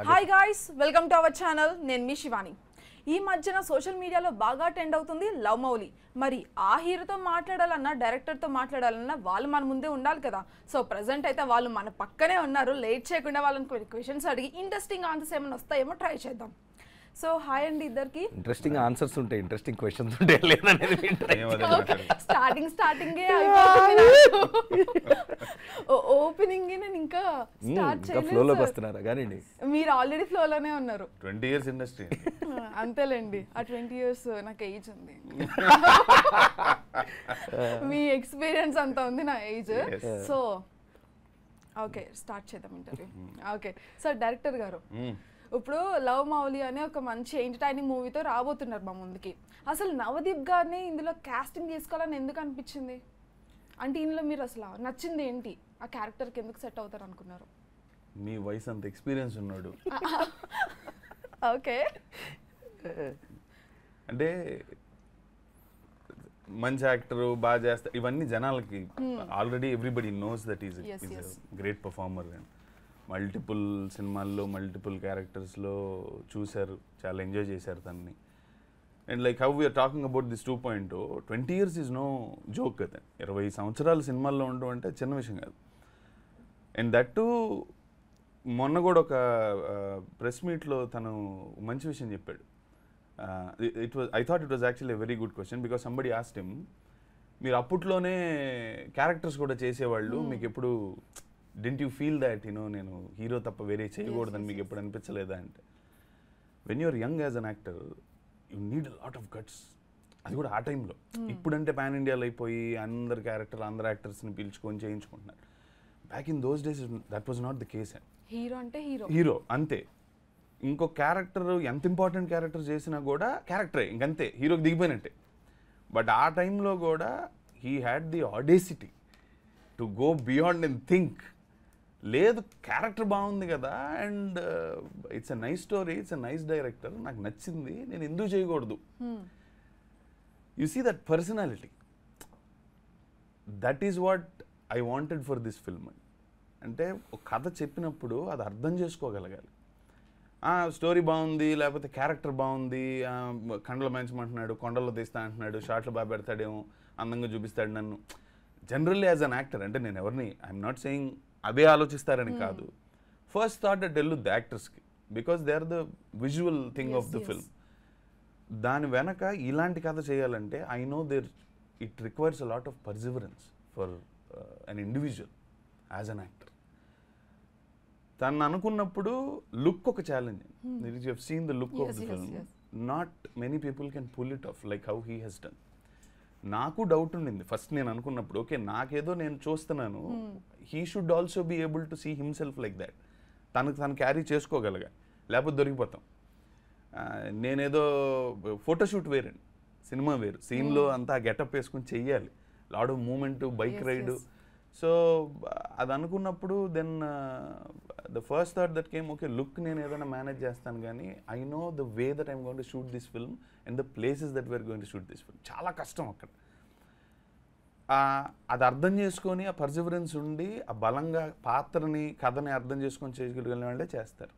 Hi guys, welcome to our channel. నేను మీ శివాని. ఈ మధ్యన సోషల్ మీడియాలో బాగా ట్రెండ్ అవుతుంది లవ్ మౌలి. మరి ఆ హీరోతో మాట్లాడాలన్నా డైరెక్టర్తో మాట్లాడాలన్నా వాళ్ళు మన ముందే ఉండాలి కదా. సో ప్రజెంట్ అయితే వాళ్ళు మన పక్కనే ఉన్నారు. లేట్ చేయకుండా వాళ్ళని కొన్ని క్వశ్చన్స్ అడిగి ఇంట్రెస్టింగ్ ఆన్సర్స్ ఏమైనా వస్తాయేమో ట్రై చేద్దాం. సో హాయ్ అండి ఇద్దరికి. ఇంట్రెస్టింగ్ ఆన్సర్స్ ఉంటాయి, ఇంట్రెస్టింగ్ క్వశ్చన్స్ ఉంటాయి లేదనేది స్టార్టింగ్ ఓపెనింగ్ నేను ఇంకా స్టార్ట్ చేయలేదు. కానీ మీరు ఆల్రెడీ ఫ్లోలోనే ఉన్నారు. 20 years ఇండస్ట్రీ అంతేలేండి. ఆ 20 years నాకు ఏజ్ ఉంది. మీ ఎక్స్పీరియన్స్ అంత ఉంది నా ఏజ్. సో ఓకే స్టార్ట్ చేద్దాం ఇంటర్వ్యూ. ఓకే సార్, డైరెక్టర్ గారు ఇప్పుడు లవ్ మౌలి అనే ఒక మంచి ఎంటర్టైనింగ్ మూవీతో రాబోతున్నారు మా ముందుకి. అసలు నవదీప్ గారిని ఇందులో కాస్టింగ్ చేసుకోవాలని ఎందుకు అనిపించింది? అంటే ఇందులో మీరు అసలు నచ్చింది ఏంటి? ఆ క్యారెక్టర్కి ఎందుకు సెట్ అవుతారు అనుకున్నారు? మీ వయసు అంత ఎక్స్పీరియన్స్ ఉన్నాడు. ఓకే, అంటే మంచి యాక్టర్, బాగా చేస్తారు, ఇవన్నీ జనాలకి already everybody knows that is great performer. Multiple సినిమాల్లో మల్టిపుల్ క్యారెక్టర్స్లో చూశారు, చాలా ఎంజాయ్ చేశారు తనని. And like how we're talking about this 2.0, 20 years is no joke కదా. 20 సంవత్సరాలు సినిమాల్లో ఉండడం అంటే చిన్న విషయం కాదు. అండ్ దట్ టు మొన్న కూడా ఒక ప్రెస్ మీట్లో తను మంచి విషయం చెప్పాడు. I thought it was actually a very good question because somebody asked him, మీరు అప్పట్లోనే క్యారెక్టర్స్ కూడా చేసేవాళ్ళు, మీకు ఎప్పుడు డెంట్ యూ ఫీల్ దాట్ నేను హీరో తప్ప వేరే చేయకూడదని మీకు ఎప్పుడు అనిపించలేదా అంటే, when you're young as an actor you need a lot of guts. అది కూడా ఆ టైంలో. ఇప్పుడంటే పాన్ ఇండియాలో అయిపోయి అందరు అందరు యాక్టర్స్ని పిలుచుకొని చేయించుకుంటున్నారు. Back in those days that was not the case. Hero అంటే హీరో అంతే. ఇంకో క్యారెక్టర్ ఎంత ఇంపార్టెంట్ క్యారెక్టర్ చేసినా కూడా క్యారెక్టరే ఇంకంతే, హీరోకి దిగిపోయినట్టే. బట్ ఆ టైంలో కూడా he had the audacity to go beyond and think, లేదు క్యారెక్టర్ బాగుంది కదా and it's a nice story, it's a nice director, నాకు నచ్చింది, నేను ఎందుకు చేయకూడదు. You see that personality, that is what I wanted for this film. అంటే ఒక కథ చెప్పినప్పుడు అది అర్థం చేసుకోగలగాలి. స్టోరీ బాగుంది, లేకపోతే క్యారెక్టర్ బాగుంది, కండలు పెంచమంటున్నాడు, కొండల్లో తీస్తా అంటున్నాడు, షార్ట్లు బాగా పెడతాడేమో, అందంగా చూపిస్తాడు నన్ను. జనరల్లీ యాజ్ అన్ యాక్టర్, అంటే నేను ఎవరిని ఐఎమ్ నాట్ సెయింగ్ అదే ఆలోచిస్తారని కాదు. First thought at tell the యాక్టర్స్కి, because they are the visual thing of the film. దాని వెనక ఇలాంటి కథ చేయాలంటే I know it requires a lot of perseverance for an individual as an actor. తను అనుకున్నప్పుడు లుక్ ఒక challenge. You have seen the look of the film. Not many people can pull it off like how he's హెస్ డన్. నాకు doubt ఉండింది first నేను అనుకున్నప్పుడు, okay నాకేదో నేను చూస్తున్నాను, he should also be able to see himself like that. తను క్యారీ చేసుకోగలగా, లేకపోతే దొరికిపోతాం. నేనేదో ఫోటోషూట్ వేరండి, సినిమా వేరు. సీన్లో అంతా గెటప్ వేసుకుని చెయ్యాలి, lot of movement, bike ride. So అది అనుకున్నప్పుడు then the first thought that came, okay look నేను ఏదైనా మేనేజ్ చేస్తాను, కానీ I know the way that I'm going to shoot this film and the places that we're going to shoot this film. చాలా కష్టం అక్కడ. అది అర్థం చేసుకొని ఆ పర్సివరెన్స్ ఉండి ఆ బలంగా పాత్రని, కథని అర్థం చేసుకొని చేయగలిగిన వాళ్ళే చేస్తారు.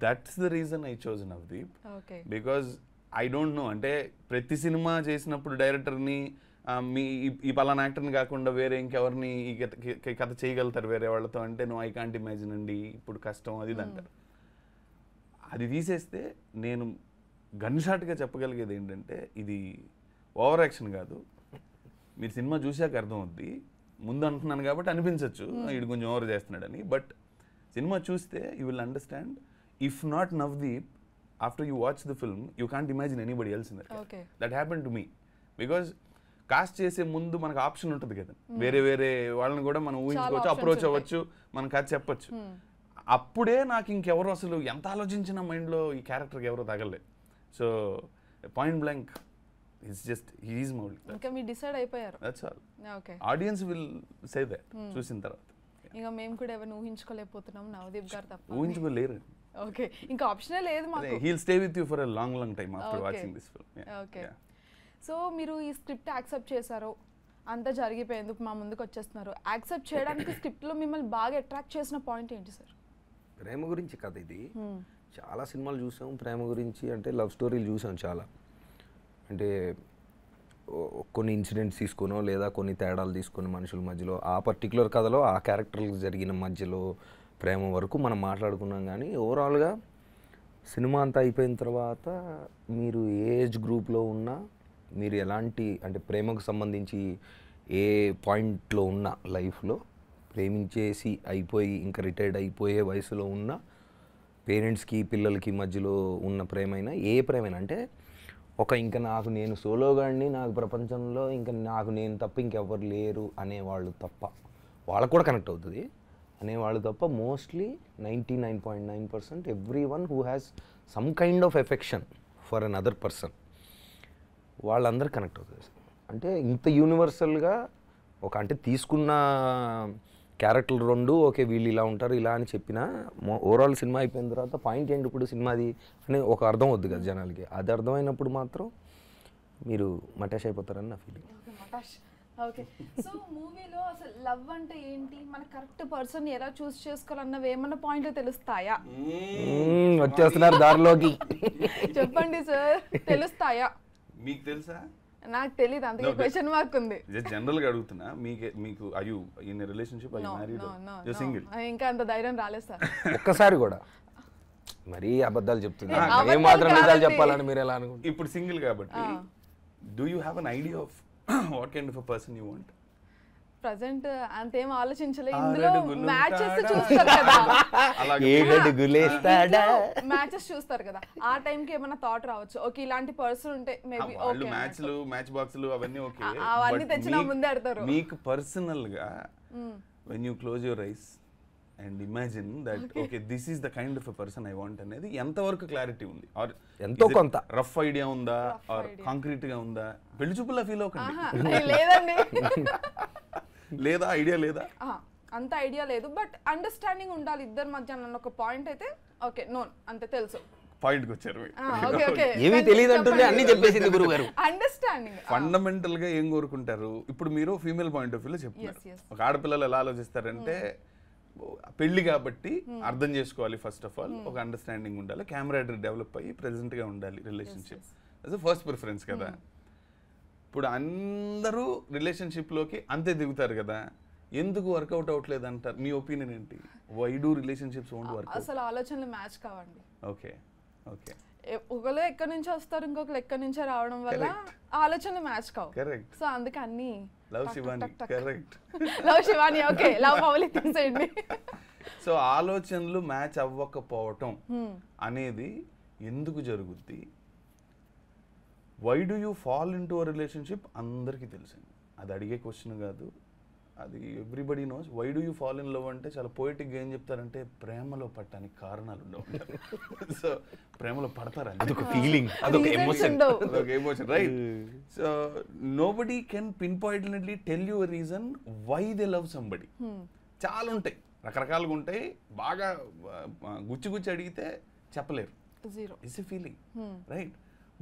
That's the reason I chose Navdeep. Because I don't know, అంటే ప్రతి సినిమా చేసినప్పుడు డైరెక్టర్ని ఈ పలానా యాక్టర్ని కాకుండా వేరే ఇంకెవరిని ఈ కథ చేయగలుగుతారు వేరే వాళ్ళతో అంటే, నువ్వు ఐ కాంట్ ఇమాజిన్ అండి, ఇప్పుడు కష్టం అది ఇది అంటారు. అది తీసేస్తే నేను గన్ షాట్గా చెప్పగలిగేది ఏంటంటే, ఇది ఓవర్ యాక్షన్ కాదు. మీరు సినిమా చూసాక అర్థం అవుద్ది. ముందు అంటున్నాను కాబట్టి అనిపించవచ్చు ఇది కొంచెం ఓవర్ చేస్తున్నాడని, బట్ సినిమా చూస్తే you will understand. If not Navdeep, after you watch the film you can't imagine anybody else in that happen to me. Because cost చేసే ముందు మనకు ఆప్షన్ ఉంటుంది కదా, వేరే వేరే వాళ్ళని కూడా మనం ఊహించుకోవచ్చు, అప్రోచ్ అవ్వచ్చు, మనం కథ చెప్పచ్చు. అప్పుడే నాకు ఇంకెవరు అసలు ఎంత ఆలోచించిన మైండ్లో ఈ క్యారెక్టర్కి ఎవరో తగలలేదు. So point blank it's just he is Mouli. ఇంకా మీరు డిసైడ్ అయిపోయారు. That's all. Okay, audience will say that చూసిన తర్వాత. ఇంకా మేము కూడా ఎవరిని ఊహించుకోలేకపోతున్నాం, నవదీప్ గారు తప్ప ఊహించుకోలేరు. ఓకే, ఇంకా ఆప్షనే లేదు మాకు. He will stay with you for a long time after watching this film. Okay, so మీరు ఈ స్క్రిప్ట్ యాక్సెప్ట్ చేశారు, అంతా జరిగిపోయేందుకు మా ముందుకు వచ్చేస్తున్నారు. యాక్సెప్ట్ చేయడానికి స్క్రిప్ట్లో మిమ్మల్ని బాగా అట్రాక్ట్ చేసిన పాయింట్ ఏంటి సార్? ప్రేమ గురించి కథ ఇది. చాలా సినిమాలు చూసాం ప్రేమ గురించి, అంటే లవ్ స్టోరీలు చూసాం చాలా. అంటే కొన్ని ఇన్సిడెంట్స్ తీసుకునో లేదా కొన్ని తేడాలు తీసుకొని మనుషుల మధ్యలో ఆ పర్టికులర్ కథలో ఆ క్యారెక్టర్లకు జరిగిన మధ్యలో ప్రేమ వరకు మనం మాట్లాడుకున్నాం. కానీ ఓవరాల్గా సినిమా అంతా అయిపోయిన తర్వాత మీరు ఏ ఏజ్ గ్రూప్లో ఉన్నా, మీరు ఎలాంటి అంటే ప్రేమకు సంబంధించి ఏ పాయింట్లో ఉన్న లైఫ్లో ప్రేమించేసి అయిపోయి ఇంకా రిటైర్డ్ అయిపోయే వయసులో ఉన్న పేరెంట్స్కి పిల్లలకి మధ్యలో ఉన్న ప్రేమైనా ఏ ప్రేమైనా, అంటే ఇంకా నాకు నేను సోలోగాడిని, నాకు ప్రపంచంలో ఇంకా నాకు నేను తప్ప ఇంకెవ్వరు లేరు అనేవాళ్ళు తప్ప, వాళ్ళకు కూడా కనెక్ట్ అవుతుంది అనేవాళ్ళు తప్ప, mostly 99.9% every one who has some kind of affection for an other person వాళ్ళందరూ కనెక్ట్ అవుతుంది. అంటే ఇంత యూనివర్సల్గా అంటే తీసుకున్న క్యారెక్టర్లు రెండు ఓకే వీళ్ళు ఇలా ఉంటారు ఇలా అని చెప్పినా ఓవరాల్ సినిమా అయిపోయిన తర్వాత పాయింట్ ఏంటి ఇప్పుడు సినిమాది అని ఒక అర్థం వద్దు కదా జనాలకి. అది అర్థమైనప్పుడు మాత్రం మీరు మటాష్ అయిపోతారని నా ఫీలింగ్. ఓకే, సో మూవీలో అసలు లవ్ అంటే ఏంటి, మన కరెక్ట్ పర్సన్ ఎలా చూస్ చేసుకోవాలన్నవి ఏమన్నా పాయింట్లు తెలుస్తాయా? వచ్చేస్తున్నారు దారిలోకి. చెప్పండి సార్, తెలుస్తాయా? మీకు తెలుసా? నాకు తెలియదు, అందుకే క్వశ్చన్ మార్క్ ఉంది. జనరల్ గా అడుగుతున్నా. మీకు are you in relationship are you married you single? ఇంకా అంత ధైర్యం రాలేదు సార్ ఒక్కసారి కూడా. మరీ అబద్ధాలు చెప్తున్నా, ఏ మాత్రం నిజాలు చెప్పాలని మీరు ఎలా అనుకుంటున్నారు? ఇప్పుడు సింగిల్ కాబట్టి do you have an idea of what kind of a person you want? Present అంతేం ఆలోచించలేదు. ఇందులో మ్యాచెస్ చూస్తారు కదా, మ్యాచెస్ చూస్తారు కదా, ఆ టైంకి ఏమైనా థాట్ రావచ్చు, ఓకే ఇలాంటి పర్సన్ ఉంటే మేబీ ఓకే. మ్యాచ్ బాక్స్లు అవన్నీ ఓకే, అవన్నీ తెచ్చినా ముందే అడతారు. మీకు పర్సనల్ గా when you close your eyes and imagine that okay this is the kind of a person I want అనేది ఎంతవరకు క్లారిటీ ఉంది? ఆర్ ఎంతో కొంత రఫ్ ఐడియా ఉందా, ఆర్ కాంక్రీట్ గా ఉందా? పెళ్లి చూపులా ఫీల్ అవ్వకండి. లేదండి, లేదా ఐడియా లేదా? అంత ఐడియా లేదు, బట్ అండర్స్టాండింగ్ ఉండాలి ఇద్దరి మధ్య అన్న ఒక పాయింట్ అయితే ఓకే నోన్ అంతే తెలుసు. పాయింట్ కి వచ్చారు. ఏమీ తెలియదు అంటుంది, అన్ని చెప్పేసింది గురువు గారు. అండర్స్టాండింగ్ ఫండమెంటల్ గా ఏం కోరుకుంటారు? ఇప్పుడు మీరు ఫీమేల్ పాయింట్ ఆఫ్ వ్యూలో చెప్తున్నారు. ఒక ఆడపిల్లలు ఎలా ఆలోచిస్తారంటే పెళ్లి కాబట్టి అర్థం చేసుకోవాలి, ఫస్ట్ ఆఫ్ ఆల్ ఒక అండర్స్టాండింగ్ ఉండాలి, కెమెరాడరీ డెవలప్ అయ్యి ప్రెజెంట్ గా ఉండాలి రిలేషన్షిప్. అదే ఫస్ట్ ప్రిఫరెన్స్ కదా. ఇప్పుడు అందరూ రిలేషన్షిప్లోకి అంతే దిగుతారు కదా, ఎందుకు వర్కౌట్ అవ్వట్లేదు అంటారు? మీ ఒపీనియన్ ఏంటి? Why do relationships won't work? అసలు ఆలోచనలు మ్యాచ్ కావండి. ఓకే ఓకే, ఒకళ్ళు ఎక్కడి నుంచి వస్తారు, ఇంకొకరు ఎక్కడి నుంచే రావడం వల్ల ఆలోచనలు మ్యాచ్ కావు. కరెక్ట్. సో అందుకే అన్ని love Shivani. Correct, love Shivani. Okay, love Mouli తీసేయండి. సో ఆలోచనలు మ్యాచ్ అవ్వకపోవటం అనేది ఎందుకు జరుగుద్ది? Why do you fall into a relationship అందరికీ తెలిసింది, అది అడిగే క్వశ్చన్ కాదు, అది everybody knows. Why do you fall in love అంటే చాలా పోయిటిక్గా ఏం చెప్తారంటే ప్రేమలో పడటానికి కారణాలు ఉండవు. సో ప్రేమలో పడతారు, అదొక ఫీలింగ్, అదొక emotion, right? So nobody can pinpointly tell you a reason why they love somebody. చాలా ఉంటాయి, రకరకాలుగా ఉంటాయి, బాగా గుచ్చి అడిగితే చెప్పలేరు. It's a feeling, right?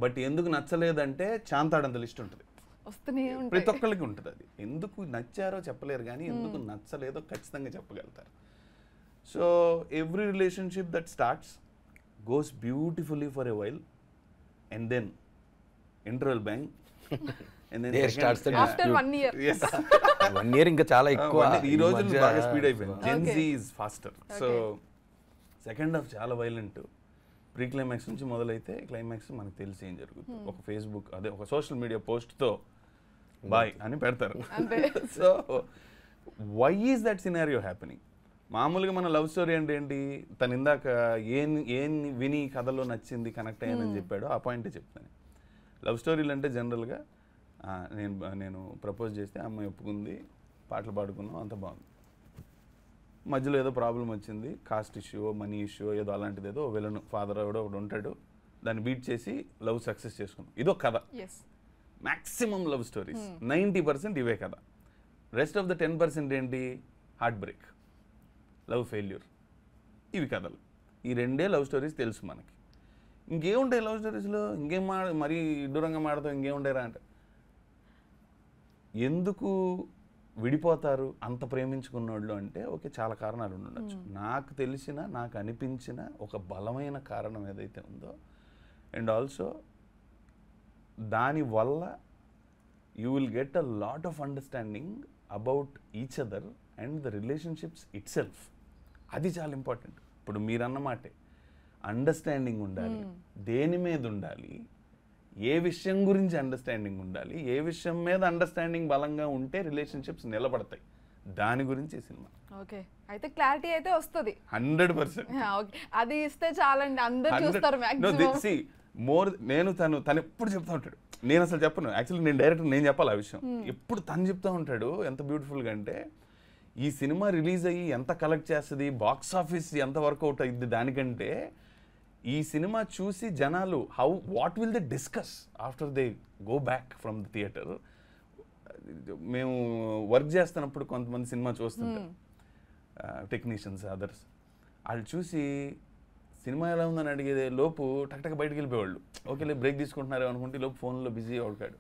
But ఎందుకు నచ్చలేదంటే చాంతాడంత లిస్ట్ ఉంటుంది, ప్రతి ఒక్కరికి ఉంటుంది. అది ఎందుకు నచ్చారో చెప్పలేరు కానీ ఎందుకు నచ్చలేదో ఖచ్చితంగా చెప్పగలుగుతారు. So every relationship that starts goes beautifully for a while and then interval bang and then after 1 year. yes 1 year ఇంకా చాలా ఎక్కువ. ఈ రోజు బాగా స్పీడ్ అయిపోయింది. Gen Z is faster. So second half చాలా వైలెంట్. ప్రీ క్లైమాక్స్ నుంచి మొదలైతే క్లైమాక్స్ మనకు తెలిసి ఏం జరుగుతుంది. ఒక ఫేస్బుక్ అదే ఒక సోషల్ మీడియా పోస్ట్తో బాయ్ అని పెడతారు. So why is that scenario happening? మామూలుగా మన లవ్ స్టోరీ అంటే ఏంటి? తను ఇందాక ఏం విని కథలో నచ్చింది కనెక్ట్ అయ్యానని చెప్పాడో ఆ పాయింటే చెప్తాను. లవ్ స్టోరీలు అంటే జనరల్గా నేను ప్రపోజ్ చేస్తే అమ్మాయి ఒప్పుకుంది, పాటలు పాడుకున్నాం, అంత బాగుంది. మధ్యలో ఏదో ప్రాబ్లం వచ్చింది, కాస్ట్ ఇష్యూ, మనీ ఇష్యూ, ఏదో అలాంటిది, ఏదో విలన్ ఫాదర్ కూడా ఒకటి ఉంటాడు, దాన్ని బీట్ చేసి లవ్ సక్సెస్ చేసుకున్నాం. ఇదో కథ. మ్యాక్సిమం లవ్ స్టోరీస్ 90% ఇవే కథ. రెస్ట్ ఆఫ్ ద 10% ఏంటి? హార్ట్ బ్రేక్, లవ్ ఫెయిల్యూర్, ఇవి కథలు. ఈ రెండే లవ్ స్టోరీస్ తెలుసు మనకి. ఇంకేముంటాయి లవ్ స్టోరీస్లో? ఇంకేం మరీ ఇడ్డురంగా మాడతాం, ఇంకేముంటాయిరా అంటే ఎందుకు విడిపోతారు అంత ప్రేమించుకున్నోళ్ళు అంటే ఓకే, చాలా కారణాలు ఉండొచ్చు. నాకు తెలిసిన, నాకు అనిపించిన ఒక బలమైన కారణం ఏదైతే ఉందో, అండ్ ఆల్సో దానివల్ల you will get a lot of understanding about each other and the relationships it self. అది చాలా ఇంపార్టెంట్. ఇప్పుడు మీరన్నమాటే అండర్స్టాండింగ్ ఉండాలి, దేని మీద ఉండాలి, ఏ విషయం గురించి అండర్స్టాండింగ్ ఉండాలి, ఏ విషయం మీద అండర్స్టాండింగ్ బలంగా ఉంటే రిలేషన్షిప్స్ నిలబడతాయి, దాని గురించి సినిమా. ఓకే, అయితే క్లారిటీ అయితే వస్తుంది 100%. అది ఇస్తే చాలండి, అందరూ చూస్తారు మాక్సిమం. మోర్ నేను తను ఎప్పుడు చెప్తా ఉంటాడు, నేను అసలు చెప్పను, యాక్చువల్లీ నేను డైరెక్టర్, నేను చెప్పాలి ఆ విషయం. ఎప్పుడు తను చెప్తా ఉంటాడు ఎంత బ్యూటిఫుల్గా అంటే, ఈ సినిమా రిలీజ్ అయ్యి ఎంత కలెక్ట్ చేస్తుంది, బాక్స్ ఆఫీస్ ఎంత వర్కౌట్ అయ్యింది దానికంటే ఈ సినిమా చూసి జనాలు what will they discuss after they go back from the theatre. మేము వర్క్ చేస్తున్నప్పుడు కొంతమంది సినిమా చూస్తుంటాం, టెక్నీషియన్స్, అదర్స్, వాళ్ళు చూసి సినిమా ఎలా ఉందని అడిగేదే లోపు టక్ బయటకు వెళ్ళిపోయేవాళ్ళు. ఓకే బ్రేక్ తీసుకుంటున్నారు అనుకుంటే లోపు ఫోన్లో బిజీ అవుతాడు.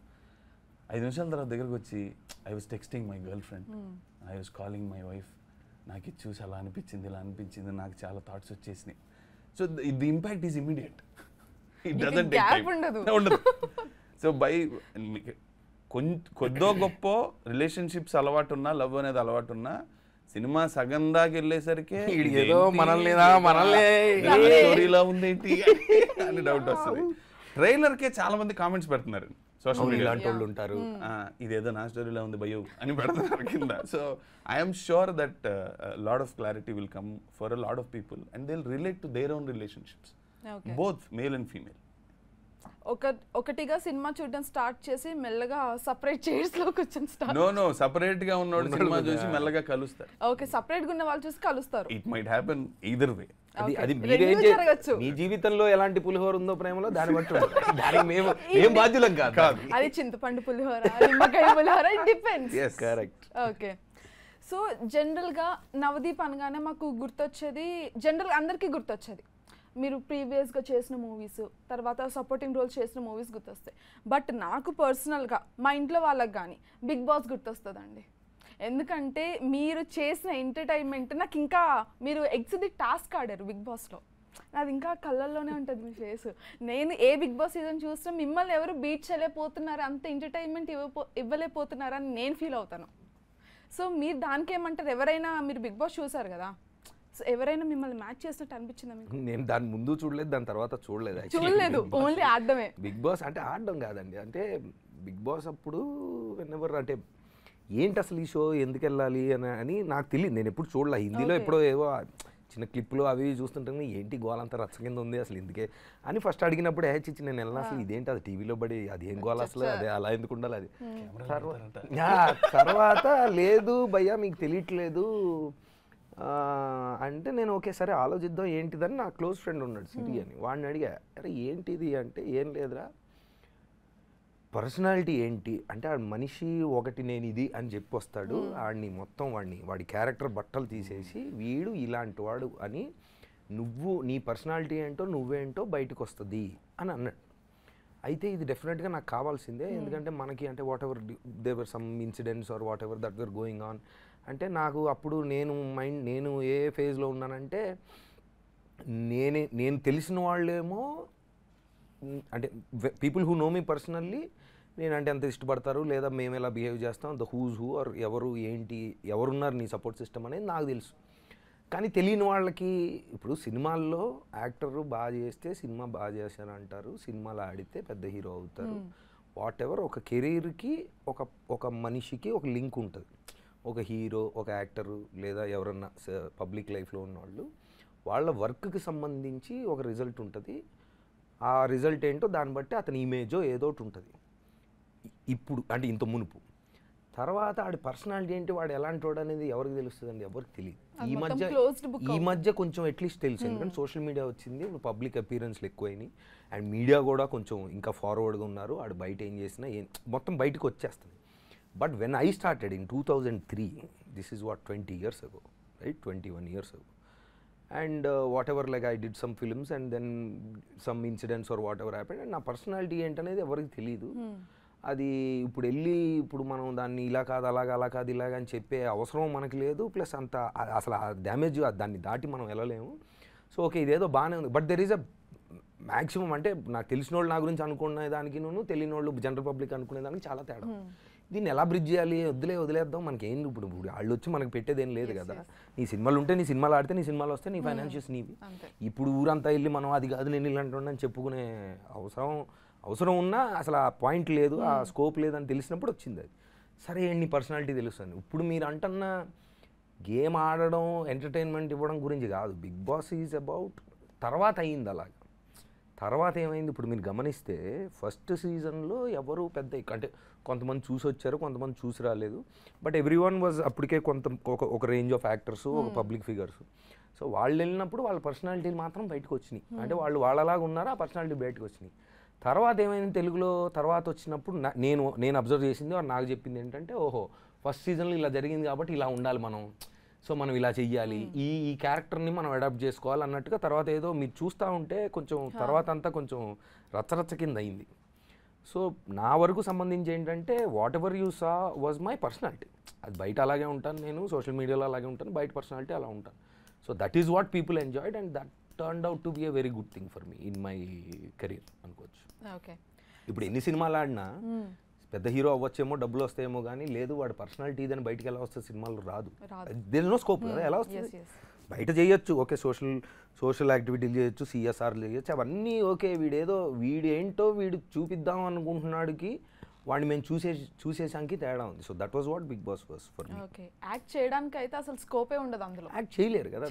5 నిమిషాల తర్వాత దగ్గరకు వచ్చి, I was texting my girl friend, I was calling my wife, నాకు ఇది చూసి అలా అనిపించింది, ఇలా అనిపించింది, నాకు చాలా థాట్స్ వచ్చేసినాయి. So the impact is immediate, it doesn't take time, ఉండదు. సో బై కొద్దో గొప్ప రిలేషన్షిప్స్ అలవాటు ఉన్నా, లవ్ అనేది అలవాటు ఉన్నా, సినిమా సగం దాకా వెళ్ళేసరికి ఏదో మనల్ని స్టోరీలా ఉందేంటి అని డౌట్ వస్తుంది. ట్రైలర్కే చాలా మంది కామెంట్స్ పెడుతున్నారు సోషల్ మీడియా, ఉంటారు, ఇదేదో నా స్టోరీలో ఉంది భయో అని పెడుతున్నారు కింద. So I'm sure that lot of clarity will come for a lot of people and they will relate to their own relationships, both male and female. ఒకటిగా సినిమా చూడడం స్టార్ట్ చేసి మెల్లగా సెపరేట్ చైర్స్ లో కూర్చొని స్టార్ట్. నో సెపరేట్ గా ఉన్నోడు cinema చూసి మెల్లగా కలుస్తారు. ఓకే, సెపరేట్ గా ఉన్న వాళ్ళు చూసి కలుస్తారు. ఇట్ మైట్ హ్యాపెన్ ఈదర్ వే. అది మీ జీవితంలో ఎలాంటి పులిహోర ఉందో ప్రేమలో దాన్ని బట్టి దానికి మేము బాధ్యులం కాదు. అది చింతపండు పులిహోర, నిమ్మకాయ పులిహోర, it depends. yes correct. Okay, so general గా నవదీప్ అనగానే మాకు గుర్తొచ్చేది, జనరల్ అందరికీ గుర్తొచ్చేది మీరు ప్రీవియస్గా చేసిన మూవీస్, తర్వాత సపోర్టింగ్ రోల్స్ చేసిన మూవీస్ గుర్తొస్తాయి. బట్ నాకు పర్సనల్గా మా ఇంట్లో వాళ్ళకి కానీ బిగ్ బాస్ గుర్తొస్తుందండి. ఎందుకంటే మీరు చేసిన ఎంటర్టైన్మెంట్ నాకు ఇంకా, మీరు ఎగ్జిట్ టాస్క్ ఆడారు బిగ్ బాస్లో, అది ఇంకా కళ్ళల్లోనే ఉంటుంది మీ ఫేస్. నేను ఏ బిగ్ బాస్ సీజన్ చూసినా మిమ్మల్ని ఎవరు బీట్ చేయలేకపోతున్నారు, అంత ఎంటర్టైన్మెంట్ ఇవ్వలేకపోతున్నారని నేను ఫీల్ అవుతాను. సో మీరు దానికి ఏమంటారు? ఎవరైనా, మీరు బిగ్ బాస్ చూసారు కదా, ఎవరైనా మిమ్మల్ని మ్యాచ్ చేసినట్టు అనిపించిందా మీకు? నేను దాని ముందు చూడలేదు, దాని తర్వాత చూడలేదు, ఓన్లీ ఆడడమే. బిగ్ బాస్ అంటే ఆడడం కాదండి, అంటే బిగ్ బాస్ అప్పుడు ఎవరు అంటే ఏంటి అసలు ఈ షో ఎందుకు వెళ్ళాలి అని నాకు తెలియదు, నేను ఎప్పుడు చూడలే. హిందీలో ఎప్పుడో ఏవో చిన్న క్లిప్లు అవి చూస్తుంటాను, ఏంటి గోలంతా రచ్చ కింద ఉంది అసలు ఎందుకే అని ఫస్ట్ అడిగినప్పుడు చిచ్చి నేను వెళ్ళిన అసలు ఇదేంటి, అది టీవీలో పడి అది ఏం గోల అసలు, అదే అలా ఎందుకు ఉండాలి అది. తర్వాత లేదు భయ్యా మీకు తెలియట్లేదు అంటే నేను ఓకే సరే ఆలోచిద్దాం ఏంటిదని, నా క్లోజ్ ఫ్రెండ్ ఉన్నాడు సిటీ అని, వాడిని అడిగా, అరే ఏంటిది అంటే ఏం లేదురా పర్సనాలిటీ ఏంటి అంటే, ఆ మనిషి ఒకటి నేను ఇది అని చెప్పి వస్తాడు, ఆడిని మొత్తం వాడి క్యారెక్టర్ బట్టలు తీసేసి వీడు ఇలాంటి వాడు అని, నువ్వు నీ పర్సనాలిటీ ఏంటో నువ్వేంటో బయటకు వస్తుంది అని అన్నాడు. అయితే ఇది డెఫినెట్గా నాకు కావాల్సిందే, ఎందుకంటే మనకి అంటే whatever they were some incidents or whatever that were going on అంటే, నాకు అప్పుడు నేను ఏ ఫేజ్లో ఉన్నానంటే, నేను తెలిసిన వాళ్ళేమో అంటే people who know me personally నేనంటే ఎంత ఇష్టపడతారు లేదా మేము ఎలా బిహేవ్ చేస్తాం, ద హూజ్ హూ ఆర్ ఎవరు ఏంటి ఎవరున్నారు నీ సపోర్ట్ సిస్టమ్ అనేది నాకు తెలుసు. కానీ తెలియని వాళ్ళకి ఇప్పుడు సినిమాల్లో యాక్టరు బాగా చేస్తే సినిమా బాగా చేశారు అంటారు, సినిమాలో ఆడితే పెద్ద హీరో అవుతారు, వాట్ ఎవర్ ఒక కెరీర్కి ఒక మనిషికి ఒక లింక్ ఉంటుంది. ఒక హీరో, ఒక యాక్టరు లేదా ఎవరన్నా పబ్లిక్ లైఫ్లో ఉన్నవాళ్ళు, వాళ్ళ వర్క్కి సంబంధించి ఒక రిజల్ట్ ఉంటుంది. ఆ రిజల్ట్ ఏంటో దాన్ని బట్టి అతని ఇమేజో ఏదో ఒకటి ఉంటుంది. ఇప్పుడు అంటే ఇంత మునుపు, తర్వాత ఆడి పర్సనాలిటీ ఏంటి, వాడు ఎలాంటి వాడు అనేది ఎవరికి తెలుస్తుందండి, ఎవరికి తెలియదు. ఈ మధ్య కొంచెం అట్లీస్ట్ తెలుసు, ఎందుకంటే సోషల్ మీడియా వచ్చింది, ఇప్పుడు పబ్లిక్ అపీరెన్స్లు ఎక్కువైనాయి అండ్ మీడియా కూడా కొంచెం ఇంకా ఫార్వర్డ్గా ఉన్నారు, ఆడు బయట ఏం చేసినా మొత్తం బయటకు వచ్చేస్తుంది. But when I started in 2003, this is what 20 years ago, right, 21 years ago, and whatever like I did some films and then some incidents or whatever happened, and నా పర్సనాలిటీ ఏంటనేది ఎవరికి తెలియదు. అది ఇప్పుడు వెళ్ళి ఇప్పుడు మనం దాన్ని ఇలా కాదు అలా కాదు ఇలాగ అని చెప్పే అవసరం మనకి లేదు. ప్లస్ అంత అసలు ఆ డ్యామేజ్ దాన్ని దాటి మనం వెళ్ళలేము. సో ఓకే ఇదేదో బాగానే ఉంది, but there is a maximum అంటే నాకు తెలిసిన వాళ్ళు నా గురించి అనుకునే దానికి తెలియని వాళ్ళు జనరల్ పబ్లిక్ అనుకునే దానికి చాలా తేడా. దీన్ని ఎలా బ్రిడ్జ్ చేయాలి, వదిలేద్దాం మనకి ఏంది ఇప్పుడు వాళ్ళు వచ్చి మనకి పెట్టేది ఏం లేదు కదా. నీ సినిమాలు ఉంటే నీ సినిమాలు ఆడితే నీ సినిమాలు వస్తే నీ ఫైనాన్షియల్స్ నీవి. ఇప్పుడు ఊరంతా వెళ్ళి మనం అది కాదు నేను ఇలాంటి చెప్పుకునే అవసరం ఉన్నా అసలు ఆ పాయింట్ లేదు, ఆ స్కోప్ లేదని తెలిసినప్పుడు వచ్చింది అది. సరే నీ పర్సనాలిటీ తెలుస్తుంది. ఇప్పుడు మీరు అంటున్న గేమ్ ఆడడం ఎంటర్టైన్మెంట్ ఇవ్వడం గురించి కాదు, బిగ్ బాస్ ఈజ్ అబౌట్ తర్వాత అయ్యింది అలాగా. తర్వాత ఏమైంది ఇప్పుడు మీరు గమనిస్తే ఫస్ట్ సీజన్లో ఎవరు పెద్ద అంటే కొంతమంది చూసి వచ్చారు, కొంతమంది చూసి రాలేదు. బట్ ఎవ్రీవన్ వాజ్ అప్పటికే ఒక రేంజ్ ఆఫ్ యాక్టర్స్, ఒక పబ్లిక్ ఫిగర్స్. సో వాళ్ళు వెళ్ళినప్పుడు వాళ్ళ పర్సనాలిటీలు మాత్రం బయటకు వచ్చినాయి. అంటే వాళ్ళలాగా ఉన్నారు, ఆ పర్సనాలిటీ బయటకు వచ్చినాయి. తర్వాత ఏమైంది తెలుగులో తర్వాత వచ్చినప్పుడు నేను అబ్జర్వ్ చేసింది వాడు నాకు చెప్పింది ఏంటంటే, ఓహో ఫస్ట్ సీజన్లో ఇలా జరిగింది కాబట్టి ఇలా ఉండాలి మనం, సో మనం ఇలా చెయ్యాలి, ఈ క్యారెక్టర్ని మనం అడాప్ట్ చేసుకోవాలి అన్నట్టుగా. తర్వాత ఏదో మీరు చూస్తూ ఉంటే కొంచెం తర్వాత అంతా కొంచెం రచ్చరచ్చ కింద అయింది. సో నా వరకు సంబంధించి ఏంటంటే what ever you saw was my personality. అది బయట అలాగే ఉంటాను, నేను సోషల్ మీడియాలో అలాగే ఉంటాను, బయట పర్సనాలిటీ అలా ఉంటాను. So that is what people enjoyed and that turned out to be a very good thing for me in my career అనుకోవచ్చు. ఇప్పుడు ఎన్ని సినిమాలు ఆడినా పెద్ద హీరో అవ్వచ్చేమో, డబ్బులు వస్తాయేమో, కానీ లేదు వాడి పర్సనాలిటీ ఇదని బయటకు ఎలా వస్తుంది సినిమాలు రాదు. దేర్ ఇస్ నో స్కోప్ కదా, ఎలా వస్తుంది? బయట చేయొచ్చు, ఓకే సోషల్ యాక్టివిటీలు చేయొచ్చు, సిఎస్ఆర్లు చేయొచ్చు, అవన్నీ ఓకే. వీడేంటో వీడు చూపిద్దాం అనుకుంటున్నాడుకి వాడిని మేము చూసేసానికి తేడా ఉంది. So that was what Bigg Boss was for me. Act చేయడానికి అయితే అసలు స్కోపే ఉండదు అందులో, యాక్ట్ చేయలేరు కదా.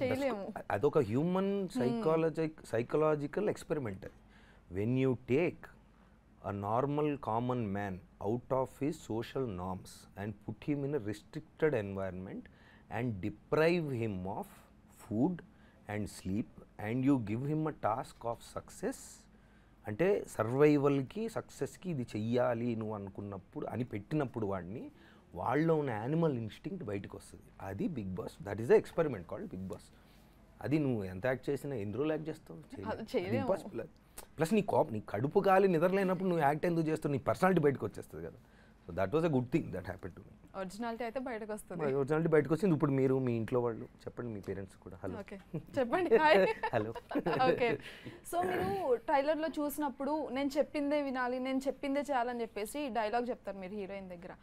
అదొక human psychological experiment. When you take a normal common man out of his social norms and put him in a restricted environment and deprive him of food and sleep and you give him a task of success, అంటే సర్వైవల్కి సక్సెస్కి ఇది చెయ్యాలి నువ్వు అనుకున్నప్పుడు అని పెట్టినప్పుడు వాడిని వాళ్ళలో ఉన్న యానిమల్ ఇన్స్టింక్ట్ బయటకు వస్తుంది. అది Bigg Boss. That is the experiment called Bigg Boss. అది నువ్వు ఎంత యాక్ట్ చేసినా ఎన్ని రోజులు యాక్ట్ చేస్తావు? ప్లస్ నీ కడుపు కాలి నిద్రలేనప్పుడు నువ్వు యాక్ట్ ఎందుకు చేస్తావు? నీ పర్సనాలిటీ బయటకు వచ్చేస్తుంది కదా. So that was a good thing that happen to me. Originality అయితే బయటకు వస్తుంది. ఒరిజినాలిటీ బయటకు వచ్చింది. ఇప్పుడు మీరు మీ ఇంట్లో వాళ్ళు చెప్పండి, మీ పేరెంట్స్ కూడా హలో చెప్పండి. హలో. ఓకే, సో మీరు ట్రైలర్లో చూసినప్పుడు నేను చెప్పిందే వినాలి, నేను చెప్పిందే చేయాలని చెప్పేసి డైలాగ్ చెప్తారు మీరు హీరోయిన్ దగ్గర.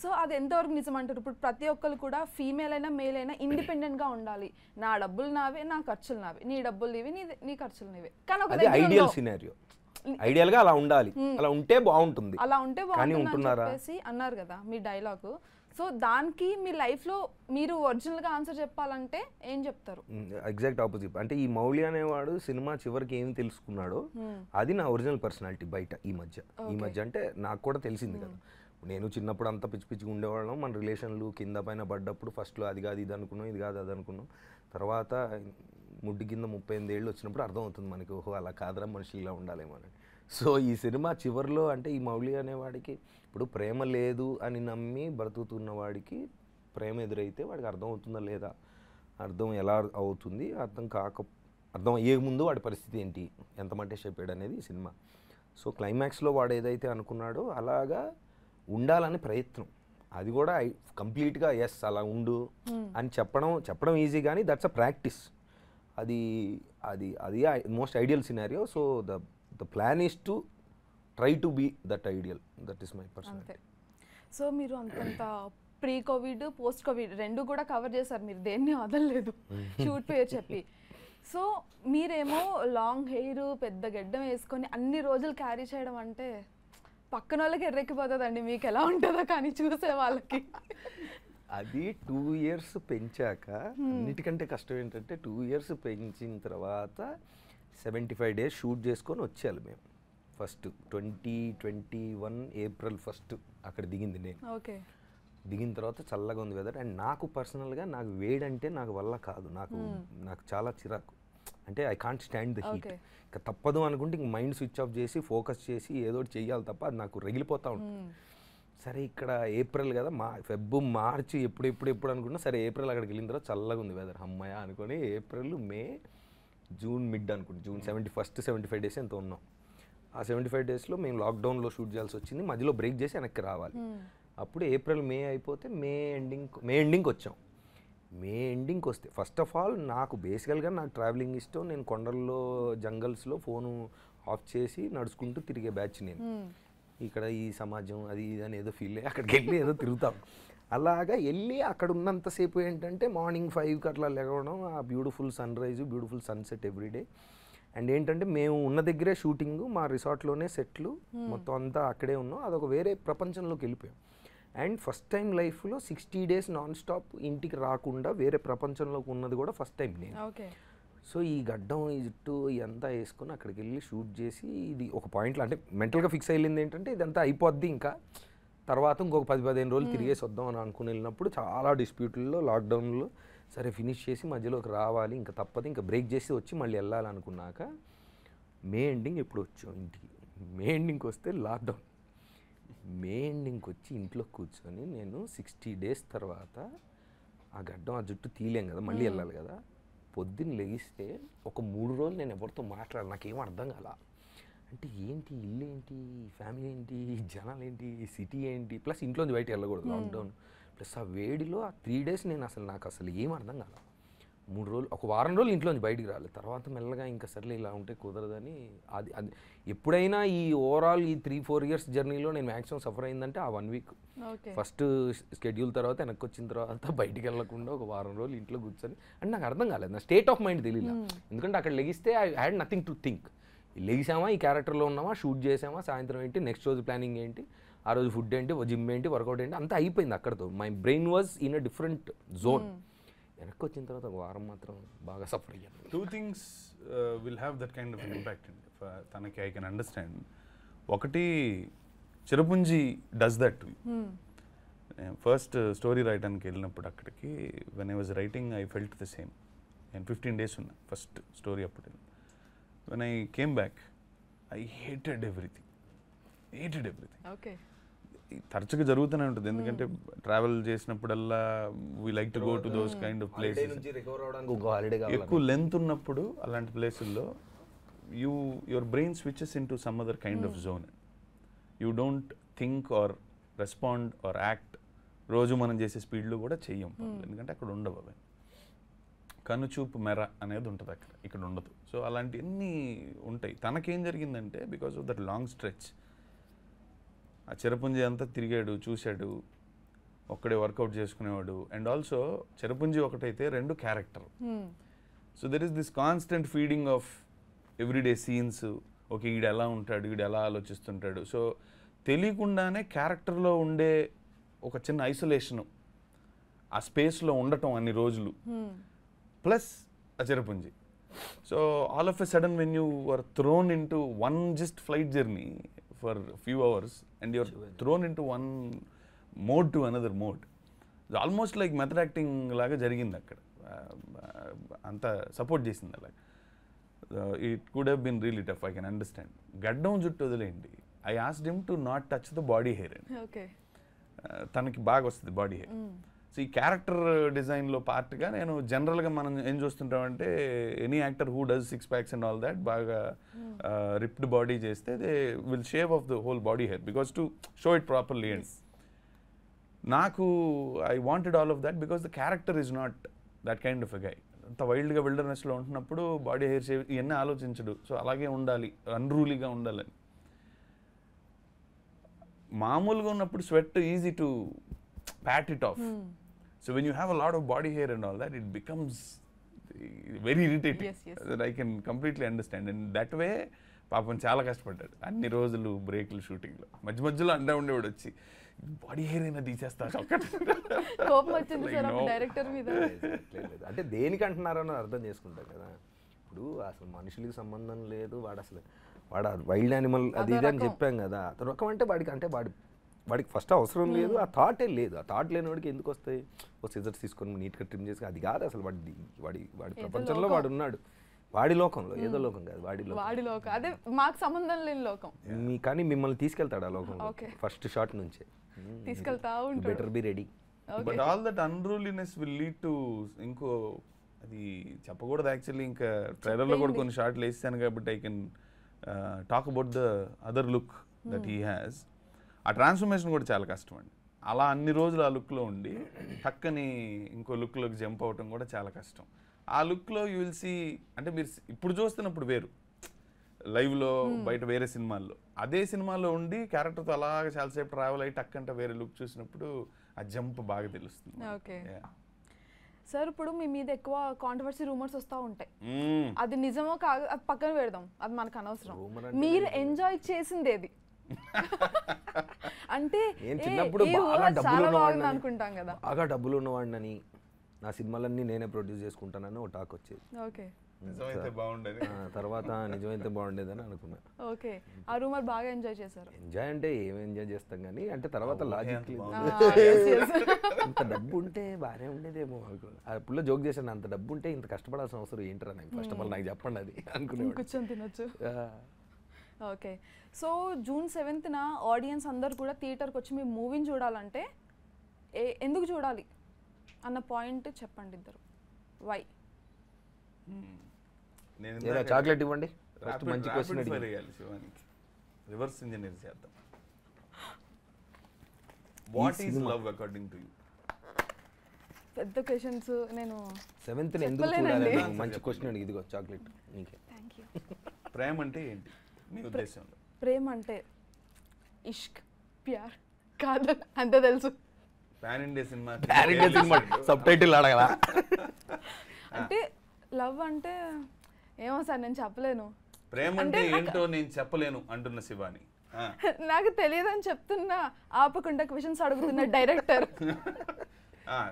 సో అది ఎంతవరకు నిజం అంటారు? ఇప్పుడు ప్రతి ఒక్కరు కూడా ఫీమేల్ అయినా మేల్ అయినా ఇండిపెండెంట్గా ఉండాలి, నా డబ్బులు నావే, నా ఖర్చులు నావే, నీ డబ్బులు నీవి, నీ ఖర్చులు నీవే. కానీ ఒక ఐడియల్ సినారియో, ఐడియల్ గా అలా ఉండాలి, అలా ఉంటే బాగుంటుంది, అలా ఉంటే బాగుంటుంది చెప్పేసి అన్నారు కదా మీ డైలాగ్. సో దానికి మీ లైఫ్లో మీరు ఒరిజినల్గా ఆన్సర్ చెప్పాలంటే ఏం చెప్తారు? Exact opposite. అంటే ఈ మౌలి అనేవాడు సినిమా చివరికి ఏం తెలుసుకున్నాడో అది నా ఒరిజినల్ పర్సనాలిటీ బయట ఈ మధ్య అంటే నాకు కూడా తెలిసింది కదా. నేను చిన్నప్పుడు అంతా పిచ్చిగా ఉండేవాళ్ళం, మన రిలేషన్లు కింద పైన పడ్డప్పుడు ఫస్ట్లో అది కాదు ఇది అనుకున్నాం, ఇది కాదు అది అనుకున్నాం. తర్వాత ముడ్డి కింద 38 ఏళ్ళు వచ్చినప్పుడు అర్థమవుతుంది మనకి, ఓహో అలా కాదరా మనుషులు ఇలా ఉండాలేమో అని. సో ఈ సినిమా చివరిలో అంటే ఈ మౌలి అనేవాడికి ఇప్పుడు ప్రేమ లేదు అని నమ్మి బ్రతుకుతున్న వాడికి ప్రేమ ఎదురైతే వాడికి అర్థం అవుతుందా లేదా, అర్థం ఎలా అవుతుంది, అర్థం అయ్యే ముందు వాడి పరిస్థితి ఏంటి, ఎంత మట్టే చెప్పాడు అనేది ఈ సినిమా. సో క్లైమాక్స్లో వాడు ఏదైతే అనుకున్నాడో అలాగా ఉండాలని ప్రయత్నం, అది కూడా కంప్లీట్గా ఎస్ అలా ఉండు అని చెప్పడం ఈజీ, కానీ దట్స్ అ ప్రాక్టీస్. అది most ideal scenario. So the plan is to try to be that ideal. That is my personality. So మీరు అంతంత ప్రీ కోవిడ్ పోస్ట్ కోవిడ్ రెండు కూడా కవర్ చేశారు, మీరు దేన్ని వదలలేదు షూట్ పేరు చెప్పి. సో మీరేమో లాంగ్ హెయిర్ పెద్ద గెడ్డం వేసుకొని అన్ని రోజులు క్యారీ చేయడం అంటే పక్కన వాళ్ళకి ఎర్రెక్కిపోతుందండి, మీకు ఎలా ఉంటుందో కానీ చూసే వాళ్ళకి. అది 2 years పెంచాక అన్నిటికంటే కష్టం ఏంటంటే 2 years పెంచిన తర్వాత 75 days షూట్ చేసుకొని వచ్చేయాలి మేము. ఫస్ట్ 2021 April 1 అక్కడ దిగింది నేను. ఓకే, దిగిన తర్వాత చల్లగా ఉంది వెదర్. అండ్ నాకు పర్సనల్గా నాకు వేడంటే నాకు వల్ల కాదు, నాకు చాలా చిరాకు, అంటే I can't stand the heat. ఇంకా తప్పదు అనుకుంటే ఇంక మైండ్ స్విచ్ ఆఫ్ చేసి ఫోకస్ చేసి ఏదో ఒకటి చెయ్యాలి తప్ప అది నాకు రగిలిపోతూ ఉంటుంది. సరే ఇక్కడ ఏప్రిల్ కదా, ఫెబ్ మార్చి ఎప్పుడు అనుకున్నా, సరే ఏప్రిల్ అక్కడికి వెళ్ళిన తర్వాత చల్లగా ఉంది వెదర్, అమ్మాయ అనుకొని ఏప్రిల్ మే జూన్ మిడ్ అనుకుంటే జూన్ 75 days ఎంత ఉన్నాం. ఆ 75 డేస్లో మేము లాక్డౌన్లో షూట్ చేయాల్సి వచ్చింది, మధ్యలో బ్రేక్ చేసి వెనక్కి రావాలి. అప్పుడు ఏప్రిల్ మే అయిపోతే మే ఎండింగ్కి వచ్చాం. మే ఎండింగ్కి వస్తే ఫస్ట్ ఆఫ్ ఆల్ నాకు బేసికల్గా నాకు ట్రావెలింగ్ ఇష్టం. నేను కొండల్లో జంగల్స్లో ఫోను ఆఫ్ చేసి నడుచుకుంటూ తిరిగే బ్యాచ్ నేను. ఇక్కడ ఈ సమాజం అది ఇది అని ఏదో ఫీల్ అయ్యి అక్కడికి వెళ్ళి ఏదో తిరుగుతాం. అలాగా వెళ్ళి అక్కడ ఉన్నంతసేపు ఏంటంటే మార్నింగ్ 5కి అట్లా లేవడం, ఆ beautiful sunrise beautiful sunset everyday. And ఏంటంటే మేము ఉన్న దగ్గరే షూటింగ్, మా రిసార్ట్లోనే సెట్లు మొత్తం అంతా అక్కడే ఉన్నాం. అదొక వేరే ప్రపంచంలోకి వెళ్ళిపోయాం. అండ్ ఫస్ట్ టైం లైఫ్లో 60 డేస్ నాన్ స్టాప్ ఇంటికి రాకుండా వేరే ప్రపంచంలోకి ఉన్నది కూడా ఫస్ట్ టైం నేను. సో ఈ గడ్డం ఈ జుట్టు ఇదంతా వేసుకొని అక్కడికి వెళ్ళి షూట్ చేసి, ఇది ఒక పాయింట్లో అంటే మెంటల్గా ఫిక్స్ అయ్యింది ఏంటంటే ఇదంతా అయిపోద్ది, ఇంకా తర్వాత ఇంకొక 10-15 రోజులు తిరిగేసి వద్దాం అని అనుకుని వెళ్ళినప్పుడు చాలా డిస్ప్యూట్లలో లాక్డౌన్లో సరే ఫినిష్ చేసి మధ్యలోకి రావాలి, ఇంకా తప్పదు, ఇంకా బ్రేక్ చేసి వచ్చి మళ్ళీ వెళ్ళాలనుకున్నాక మే ఎండింగ్ ఎప్పుడు వచ్చాం ఇంటికి. మే ఎండింగ్కి వస్తే లాక్డౌన్. మే ఎండింగ్కి వచ్చి ఇంట్లో కూర్చొని నేను 60 డేస్ తర్వాత ఆ గడ్డం ఆ జుట్టు తీయలేం కదా, మళ్ళీ వెళ్ళాలి కదా. పొద్దున్న లెగిస్తే ఒక 3 రోజులు నేను ఎవరితో మాట్లాడాలి, నాకేం అర్థం కాల. అంటే ఏంటి ఇల్లు ఏంటి, ఫ్యామిలీ ఏంటి, జనాలు ఏంటి, సిటీ ఏంటి, ప్లస్ ఇంట్లోంచి బయట వెళ్ళకూడదు లాక్డౌన్, ప్లస్ ఆ వేడిలో ఆ 3 డేస్ నేను నాకు అసలు ఏం అర్థం కాల. 3 రోజులు ఒక వారం రోజులు ఇంట్లోంచి బయటికి రాలేదు. తర్వాత మెల్లగా ఇంకా సర్లే ఇలా ఉంటే కుదరదని అది ఎప్పుడైనా ఈ ఓవరాల్ ఈ 3-4 ఇయర్స్ జర్నీలో నేను మ్యాక్సిమం సఫర్ అయిందంటే ఆ 1 వీక్. ఫస్ట్ స్కెడ్యూల్ తర్వాత వెనక్కి వచ్చిన తర్వాత బయటికి వెళ్ళకుండా ఒక వారం రోజులు ఇంట్లో కూర్చొని, అంటే నాకు అర్థం కాలేదు, నా స్టేట్ ఆఫ్ మైండ్ తెలియదు. ఎందుకంటే అక్కడ లెగిస్తే I had nothing to think. లెగిసామా, ఈ క్యారెక్టర్లో ఉన్నామా, షూట్ చేసామా, సాయంత్రం ఏంటి, నెక్స్ట్ రోజు ప్లానింగ్ ఏంటి, ఆ రోజు ఫుడ్ ఏంటి, జిమ్ ఏంటి, వర్కౌట్ ఏంటి, అంతా అయిపోయింది అక్కడతో. My brain was in a different zone. వెనక్కి వచ్చిన తర్వాత ఒక వారం మాత్రం బాగా సఫర్ అయ్యాను. 2 things will have that kind of an impact in తనకి. I can understand. ఒకటి, Cherrapunji does that to you. First story రాయడానికి వెళ్ళినప్పుడు అక్కడికి when I was writing I felt the same. నేను 15 డేస్ ఉన్నా ఫస్ట్ స్టోరీ అప్పుడు. When I came back I hated everything. తరచుగా జరుగుతూనే ఉంటుంది, ఎందుకంటే ట్రావెల్ చేసినప్పుడల్లా we like to go to those kind of places. ఎక్కువ లెంత్ ఉన్నప్పుడు అలాంటి ప్లేసుల్లో your brain switches into some other kind of zone. You don't think or respond or act. రోజు మనం చేసే స్పీడ్లో కూడా చెయ్యం, ఎందుకంటే అక్కడ ఉండవు అవి. కనుచూపు మెర అనేది ఉంటుంది అక్కడ, ఇక్కడ ఉండదు. సో అలాంటివన్నీ ఉంటాయి. తనకేం జరిగిందంటే because of that long stretch ఆ చిరపుంజి అంతా తిరిగాడు, చూశాడు, ఒక్కడే వర్కౌట్ చేసుకునేవాడు. అండ్ ఆల్సో చిరపుంజి ఒకటైతే 2 character. So there is this constant feeding of everyday scenes. Okay, ఈడు ఎలా ఉంటాడు, ఈడు ఎలా ఆలోచిస్తుంటాడు. సో తెలియకుండానే క్యారెక్టర్లో ఉండే ఒక చిన్న ఐసోలేషను, ఆ స్పేస్లో ఉండటం అన్ని రోజులు, ప్లస్ ఆ Cherrapunji. So all of a sudden when you are thrown into one just flight journey for a few hours and you're thrown into one mode to another mode. It's almost like method acting laga jarigindi akkada. Anta support chesindi alaga. It could have been really tough, I can understand. Gaddam juttu odalendi. I asked him to not touch the body hair. Okay. Tanaki baga vastadi body hair. So ఈ character డిజైన్లో పార్ట్గా నేను జనరల్గా మనం ఏం చూస్తుంటామంటే any actor who does 6 packs and all that బాగా ripped body చేస్తే they will shave off the whole body hair because to show it properly. And నాకు I wanted all of that because the character is not that kind of a guy. అంత వైల్డ్గా విల్డర్నెస్లో ఉంటున్నప్పుడు body hair shave ఇవన్నీ ఆలోచించడు. So అలాగే ఉండాలి, అన్రూలీగా ఉండాలని. మామూలుగా ఉన్నప్పుడు sweat easy to pat it off. So when you have a lot of body hair and all that, it becomes very irritating. Yes. That I can completely understand. And that way పాపం చాలా కష్టపడ్డాడు అన్ని రోజులు బ్రేక్లు షూటింగ్లో. మధ్యలో అండా ఉండేవాడు వచ్చి బాడీ హెయిర్ అయినా తీసేస్తా. కోపం వచ్చింది సార్ డైరెక్టర్ మీద. అంటే దేనికి అంటున్నారని అర్థం చేసుకుంటాం కదా. ఇప్పుడు అసలు మనుషులకి సంబంధం లేదు, వాడు వైల్డ్ యానిమల్ అది ఇది అని చెప్పాం కదా. అతను రకం అంటే వాడికి ఫస్ట్ అవసరం లేదు, ఆ థాటే లేదు. ఆ థాట్ లేని వాడికి ఎందుకు వస్తాయి? ఓ సిజర్స్ తీసుకొని నీట్గా ట్రిమ్ చేసి, అది కాదు అసలు. వాడి ప్రపంచంలో వాడు ఉన్నాడు, వాడి లోకంలో. ఏదో లోకం కాదు, వాడి లోకం. అదే మాకు సంబంధం లేని లోకం. కానీ మిమ్మల్ని తీసుకెళ్తాడు ఆ లోకంలో ఫస్ట్ షాట్ నుంచే. తీసుకెళ్తా ఉంటాడు. Better be ready. But all that అన్రూలీనెస్ will lead to ఇంకో, అది చెప్పకూడదు యాక్చువల్లీ. ఇంకా ట్రైలర్లో కూడా కొన్ని షాట్లు వేసాను కాబట్టి I can talk about the other look that he has, ఆ ట్రాన్స్ఫర్మేషన్ కూడా చాలా కష్టం అండి. అలా అన్ని రోజులు ఆ లుక్లో ఉండి పక్కని ఇంకో లుక్లోకి జంప్ అవటం కూడా చాలా కష్టం. ఆ లుక్లో యూ విల్ సీ, అంటే మీరు ఇప్పుడు చూస్తున్నప్పుడు వేరు, లైవ్లో బయట వేరే సినిమాల్లో, అదే సినిమాలో ఉండి క్యారెక్టర్తో అలాగే చాలాసేపు ట్రావెల్ అయ్యి టక్కంటే వేరే లుక్ చూసినప్పుడు ఆ జంప్ బాగా తెలుస్తుంది. ఓకే సార్, ఇప్పుడు మీ మీద ఎక్కువ కాంట్రవర్సీ రూమర్స్ వస్తూ ఉంటాయి, అది నిజమో కాదు అది పక్కన పెడదాం, అది మనకు అనవసరం. మీరు ఎంజాయ్ చేసింది ఏది? అంటే చిన్నప్పుడు బాగా డబ్బులు ఉన్నవాడిని అనుకుంటాం కదా, బాగా డబ్బులు ఉన్నవాడిని, నా సినిమాలన్నీ నేనే ప్రొడ్యూస్ చేసుకుంటానని ఒక టాక్ వచ్చేది. ఓకే, నిజమైతే బాగుండేది, తర్వాత నిజమైతే బాగుండేదని అనుకున్నా. ఓకే, ఆ రూమర్ బాగా ఎంజాయ్ చేశారు. ఎంజాయ్ అంటే ఏం ఎంజాయ్ చేస్తాం కానీ, అంటే తర్వాత లాజిక్ ఇంత డబ్బు ఉంటే బాగానే ఉండేదేమో అనుకున్నా. అప్పుడు జోక్ చేశాను, అంత డబ్బు ఉంటే ఇంత కష్టపడాల్సిన అవసరం ఏంటరా, నాకు ఫస్ట్ ఆఫ్ ఆల్ నాకు చెప్పండి అది అనుకునే కూర్చొని తినొచ్చు. Okay, so June 7th audience అందరు కూడా థియేటర్కి వచ్చి మీ మూవీని చూడాలంటే ఎందుకు చూడాలి అన్న పాయింట్ చెప్పండి ఇద్దరు. వై? చాక్లెట్ ఇవ్వండి, మంచి క్వశ్చన్ అడిగాలి శివానికి, రివర్స్ ఇంజనీర్ చేద్దాం. What is love according to you? పెద్ద క్వశ్చన్స్ నేను 7th ఎందుకు చూడాలి, మంచి క్వశ్చన్ అడిగి, ఇదిగో చాక్లెట్ నీకే. థాంక్యూ. ప్రేమ అంటే ఏంటి మీ ఉద్దేశంలో? ప్రేమ అంటే ఇష్క్, ప్యార్ కాదు అంతే తెలుసు. పాన్ ఇండియా సినిమా సబ్‌టైటిల్ అడగలా? అంటే లవ్ అంటే ఏమో సార్ నేను చెప్పలేను. ప్రేమ అంటే ఏంటో నేను చెప్పలేను అంటున్న శివాని. నాకు తెలియదని చెప్తున్నా, ఆపకుండా క్వశ్చన్స్ అడుగుతున్న డైరెక్టర్.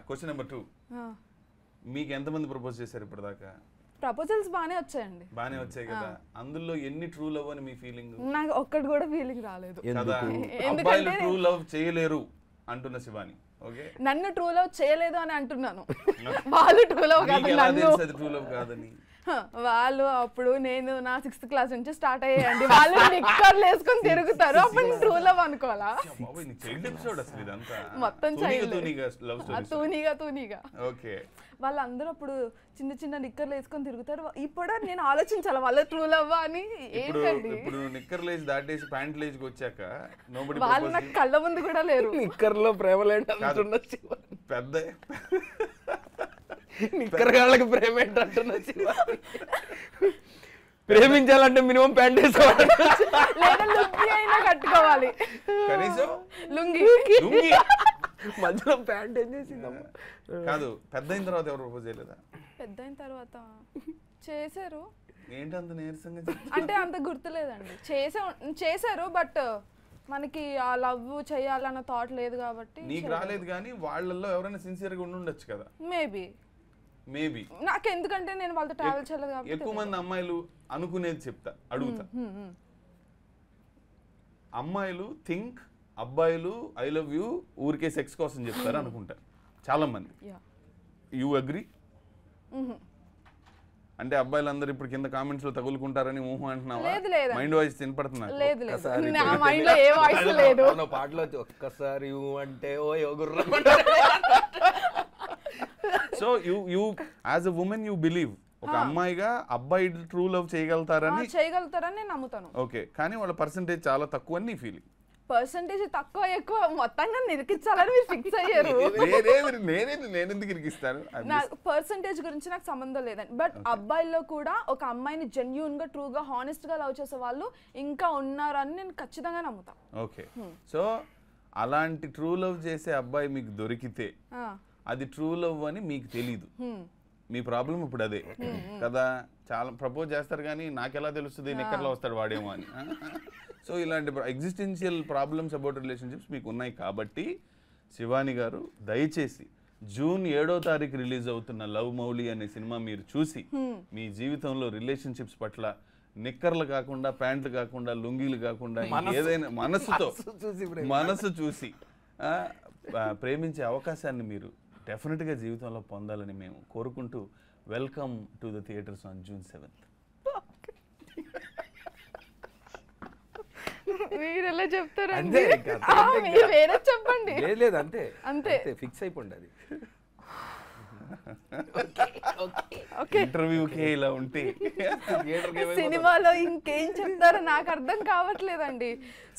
క్వశ్చన్ నెంబర్ 2, మీకు ఎంతమంది ప్రపోజ్ చేశారు ఇప్పటిదాకా? ప్రపోజల్స్ బాగానే వచ్చాయండి. బాగానే వచ్చాయి కదా, అందులో ఎన్ని ట్రూ లవ్ అని మీ ఫీలింగ్? నాకు ఒక్కటి కూడా ఫీలింగ్ రాలేదు. అబ్బాయిలు ట్రూ లవ్ చేయలేరు అంటున్న శివాని. ఓకే, నన్ను ట్రూ లవ్ చేయలేదు అని అంటున్నాను, వాళ్ళు ట్రూ లవ్ కాదని. వాళ్ళు అప్పుడు నేను నా 6th క్లాస్ నుంచి స్టార్ట్ అయ్యాయండి, వాళ్ళు నిక్కర్లు వేసుకొని తిరుగుతారు, అప్పుడు ట్రూ లవ్ అనుకోవాలా? మొత్తం తూనీగా. వాళ్ళందరూ అప్పుడు చిన్న చిన్న నిక్కర్లు వేసుకొని తిరుగుతారు, ఇప్పుడు నేను ఆలోచించాలి వాళ్ళ ట్రూ లవ్ అని. ఏంటండి ఇప్పుడు నిక్కర్లు వేసి దాటేసి ప్యాంట్లు వేసి వచ్చాక వాళ్ళు నాకు కళ్ళ ముందు కూడా లేరు. నిక్కర్లో ప్రేమ లేదు, పెద్ద నిక్కర్ గాళ్ళకి ప్రేమ ఏంటంటున్నా. ప్రేమించాలంటే మినిమం ప్యాంట్ వేసుకోవాలి, లేదా లుంగి అయినా కట్టుకోవాలి, కనీసం లుంగి. మధ్యలో ప్యాంట్ ఏం చేసిందమ్మా? కాదు, పెద్ద అయిన తర్వాత ఎవరు ప్రపోజ్ చేయలేదా? పెద్ద అయిన తర్వాత చేశారు. ఏంటంత నీరసంగా? అంటే అంత గుర్తులేదండి, చేశారు బట్ మనకి ఆ లవ్ చేయాలన్న థాట్ లేదు కాబట్టి. నీకు రాలేదు కానీ వాళ్ళల్లో ఎవరైనా సిన్సియర్గా ఉండుండొచ్చు కదా. మేబీ నాకు ఎందుకంటే నేను వాళ్ళతో ట్రావెల్ చేయలేదు కాబట్టి. ఎక్కువ మంది అమ్మాయిలు అనుకునేది చెప్తా, అడుగుతా. అమ్మాయిలు థింక్ అబ్బాయిలు ఐ లవ్ యూ ఊరికే సెక్స్ కోసం చెప్తారు అనుకుంటారు చాలా మంది. You agree? అంటే అబ్బాయిలందరూ ఇప్పుడు కింద కామెంట్స్ లో తగులుకుంటారని ఊహ అంటున్నావా? మైండ్ వాయిస్ వినపడుతున్నా? పాటలో ఒక్కసారి అంటే ఓ యోగుర్రం. So you as a women you believe ఒక అమ్మాయిగా అబ్బాయి ట్రూ లవ్ చేయగలుగుతారని నేను నమ్ముతాను. ఓకే, కానీ వాళ్ళ పర్సెంటేజ్ చాలా తక్కువ అని నీ ఫీలింగ్. పర్సెంటేజ్ తక్కువ ఎక్కువ మొత్తంగా నిరికించాలని మీరు ఫిక్స్ అయ్యారు. నేను ఎందుకు ఇరికిస్తాను? పర్సెంటేజ్ గురించి నాకు సంబంధం లేదండి, బట్ అబ్బాయిల్లో కూడా ఒక అమ్మాయిని జెన్యూన్ గా ట్రూగా హానెస్ట్ గా లవ్ చేసే వాళ్ళు ఇంకా ఉన్నారని నేను ఖచ్చితంగా నమ్ముతాను. ఓకే, సో అలాంటి ట్రూ లవ్ చేసే అబ్బాయి మీకు దొరికితే అది ట్రూ లవ్ అని మీకు తెలీదు. మీ ప్రాబ్లం ఇప్పుడు అదే కదా. చాలా ప్రపోజ్ చేస్తారు కానీ నాకెలా తెలుస్తుంది నిక్కర్లో వస్తాడు వాడేమో అని. సో ఇలాంటి ఎగ్జిస్టెన్షియల్ ప్రాబ్లమ్స్ అబౌట్ రిలేషన్షిప్స్ మీకు ఉన్నాయి కాబట్టి శివాని గారు దయచేసి June 7వ తారీఖు రిలీజ్ అవుతున్న లవ్ మౌలి అనే సినిమా మీరు చూసి మీ జీవితంలో రిలేషన్షిప్స్ పట్ల నిక్కర్లు కాకుండా ప్యాంట్లు కాకుండా లుంగీలు కాకుండా ఏదైనా మనసు చూసి ప్రేమించే అవకాశాన్ని మీరు డెఫినెట్గా జీవితంలో పొందాలని మేము కోరుకుంటూ welcome to the theatres on June 7th. మీరు ఎలా చెప్తారండి? వేరే చెప్పండి. లేదు అంతే అంతే ఫిక్స్ అయిపోండి అది. ఓకే ఇంటర్వ్యూకే ఇలా ఉంటే సినిమాలో ఇంకేం చెప్తారో నాకు అర్థం కావట్లేదండి.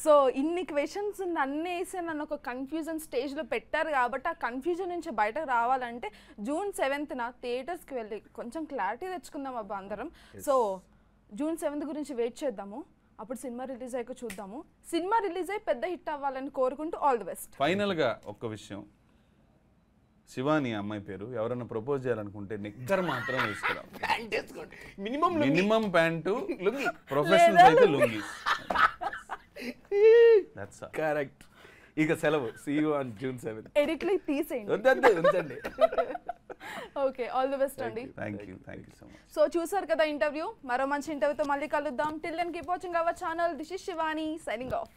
సో ఇన్ని క్వశ్చన్స్ నన్ను వేసి నన్ను ఒక కన్ఫ్యూజన్ స్టేజ్లో పెట్టారు కాబట్టి ఆ కన్ఫ్యూజన్ నుంచి బయటకు రావాలంటే June 7th థియేటర్స్కి వెళ్ళి కొంచెం క్లారిటీ తెచ్చుకుందాం అబ్బా అందరం. సో June 7th గురించి వెయిట్ చేద్దాము, అప్పుడు సినిమా రిలీజ్ అయ్యాక చూద్దాము. సినిమా రిలీజ్ అయ్యి పెద్ద హిట్ అవ్వాలని కోరుకుంటూ ఆల్ ది బెస్ట్. ఫైనల్గా ఒక్క విషయం, శివాని అమ్మాయి పేరు, ఎవరైనా ప్రపోజ్ చేయాలనుకుంటే నిక్కర్ మాత్రం వేసుకురావు. మినిమం ప్యాంటు, ప్రొఫెషనల్స్ అయితే లుంగి. కరెక్ట్. ఇక సెలవు. See you on June 7th. ఎడిట్లో తీసేయండి. ఉంచండి. ఓకే, ఆల్ ది బెస్ట్ అండి. Thank you so much. So చూసారు కదా ఇంటర్వ్యూ, మరో మంచి ఇంటర్వ్యూతో మళ్ళీ కలుద్దాం. Till then keep watching our channel. This is Shivani signing of.